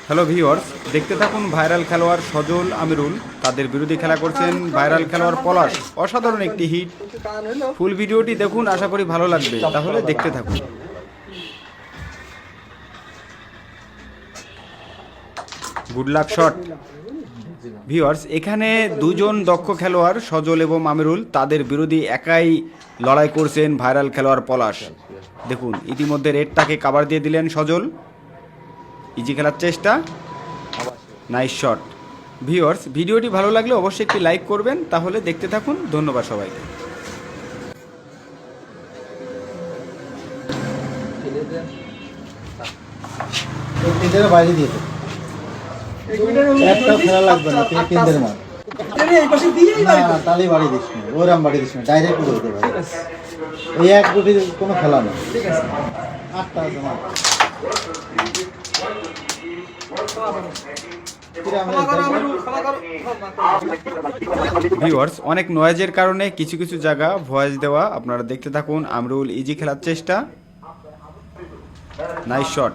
Hello viewers, দেখতে থাকুন viral খেলোয়াড় সজল আমিরুল তাদের বিরুদ্ধে খেলা করছেন ভাইরাল খেলোয়াড় পলাশ। অসাধারণ একটি হিট। ফুল ভিডিওটি দেখুন, আশা করি ভালো লাগবে, তাহলে দেখতে থাকুন। Good luck shot. ভিউয়ার্স, এখানে দুজন দক্ষ খেলোয়াড় সজল এবং আমিরুল তাদের বিরোধী একাই লড়াই করছেন ভাইরাল খেলোয়াড় পলাশ। দেখুন, ইতিমধ্যে রেডটাকে কাভার দিয়ে দিলেন সজল। ইজি খেলার চেষ্টা, নাইস শট। ভিউয়ার্স, ভিডিওটি ভালো লাগলে অবশ্যই একটি লাইক করবেন, তাহলে দেখতে থাকুন। ধন্যবাদ সবাইকে। বাইরে দিয়েছে একটা খেলা লাগবে না, তুই কেন্দ্রের মার তাহলেই বাড়ি দিস না, ওরাম বাড়ি দিস না, ডাইরেক্ট করে দিতে পারে। এই এক কোটি কোনো খেলা নেই। আটটা আছে মার। ভিউয়ার্স, অনেক নয়েজের কারণে কিছু কিছু জায়গা ভয়েস দেওয়া, আপনারা দেখতে থাকুন। আমিরুল ইজি খেলার চেষ্টা, নাইস শট।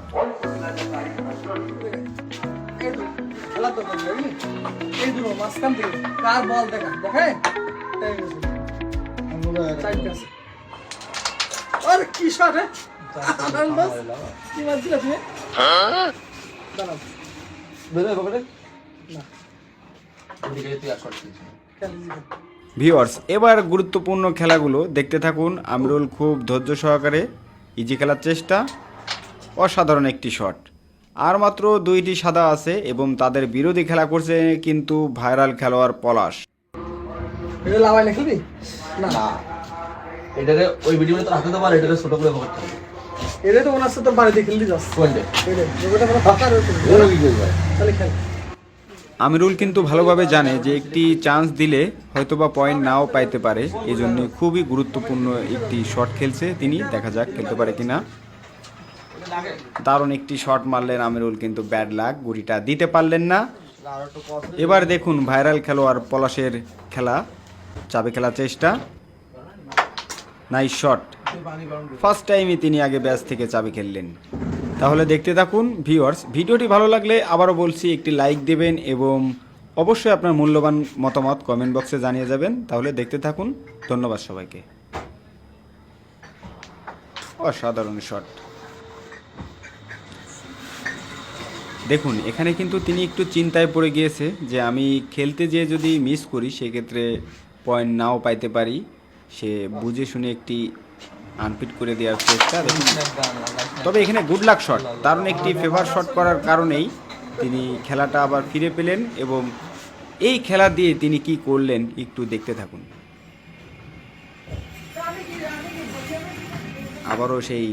ভিউয়ার্স, এবার গুরুত্বপূর্ণ খেলাগুলো দেখতে থাকুন। আমিরুল খুব ধৈর্য সহকারে ইজি খেলার চেষ্টা, অসাধারণ একটি শট। আর মাত্র দুইটি সাদা আছে এবং তাদের বিরোধী খেলা করছে কিন্তু ভাইরাল খেলোয়াড় পলাশ। ওই ভিডিওতে রাখতে তো পারে, এটা ছোট করে করতে হবে। এটা তো ওনার সাথে বাড়িতে খেলতে যাস কোনটা এটা কোনো ফাঁকা রয়েছে তাহলে খেল। আমিরুল কিন্তু ভালোভাবে জানে যে একটি চান্স দিলে হয়তোবা পয়েন্ট নাও পাইতে পারে, এই জন্য খুবই গুরুত্বপূর্ণ একটি শট খেলছে তিনি। দেখা যাক খেলতে পারে কিনা। দারুণ একটি শট মারলেন আমিরুল, কিন্তু ব্যাড লাক, গুড়িটা দিতে পারলেন না। এবার দেখুন ভাইরাল খেলোয়াড় পলাশের খেলা, চাবে খেলার চেষ্টা, নাইস শট। ফার্স্ট টাইমই তিনি আগে ব্যাচ থেকে চাবি খেললেন। তাহলে দেখতে থাকুন। ভিউয়ার্স, ভিডিওটি ভালো লাগলে আবারও বলছি একটি লাইক দেবেন এবং অবশ্যই আপনার মূল্যবান মতামত কমেন্ট বক্সে জানিয়ে যাবেন। তাহলে দেখতে থাকুন। ধন্যবাদ সবাইকে। অসাধারণ শট। দেখুন, এখানে কিন্তু তিনি একটু চিন্তায় পড়ে গিয়েছে যে আমি খেলতে যেয়ে যদি মিস করি সেক্ষেত্রে পয়েন্ট নাও পাইতে পারি। সে বুঝে শুনে একটি আনপিট করে দেওয়ার চেষ্টা। দেখুন, তবে এখানে গুড লাক শট, দারুণ একটি ফেভার শট করার কারণেই তিনি খেলাটা আবার ফিরে পেলেন এবং এই খেলা দিয়ে তিনি কি করলেন একটু দেখতে থাকুন। আবারও সেই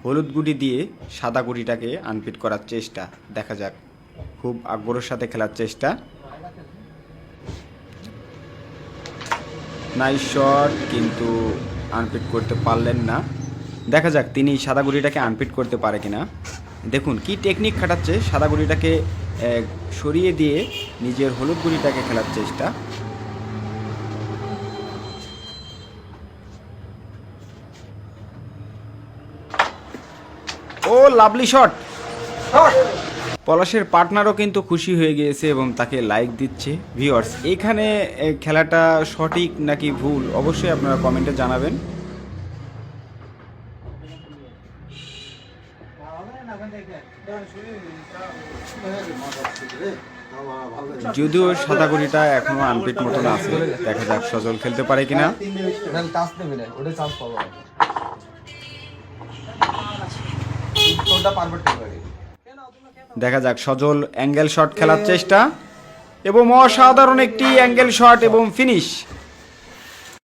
হলুদ গুটি দিয়ে সাদা গুটিটাকে আনপিট করার চেষ্টা। দেখা যাক, খুব আগ্রহের সাথে খেলার চেষ্টা, নাইস শট, কিন্তু আনপিট করতে পারলেন না। দেখা যাক তিনি সাদা গুটিটাকে আনপিট করতে পারে কিনা। দেখুন কি টেকনিক খাটাচ্ছে, সাদা গুটিটাকে সরিয়ে দিয়ে নিজের হলুদ গুটিটাকে খেলার চেষ্টা। ও লাভলি শট। পলাশের পার্টনারও কিন্তু খুশি হয়ে গিয়েছে এবং তাকে লাইক দিচ্ছে। ভিউয়ার্স, এখানে খেলাটা সঠিক নাকি ভুল অবশ্যই আপনারা কমেন্টে জানাবেন। যদিও সাদা গুড়িটা এখনো আনপিট মতন আছে, দেখা যাক সজল খেলতে পারে কিনা। দেখা যাক সজল অ্যাঙ্গেল শট খেলার চেষ্টা এবং অসাধারণ একটি অ্যাঙ্গেল শট এবং ফিনিশ।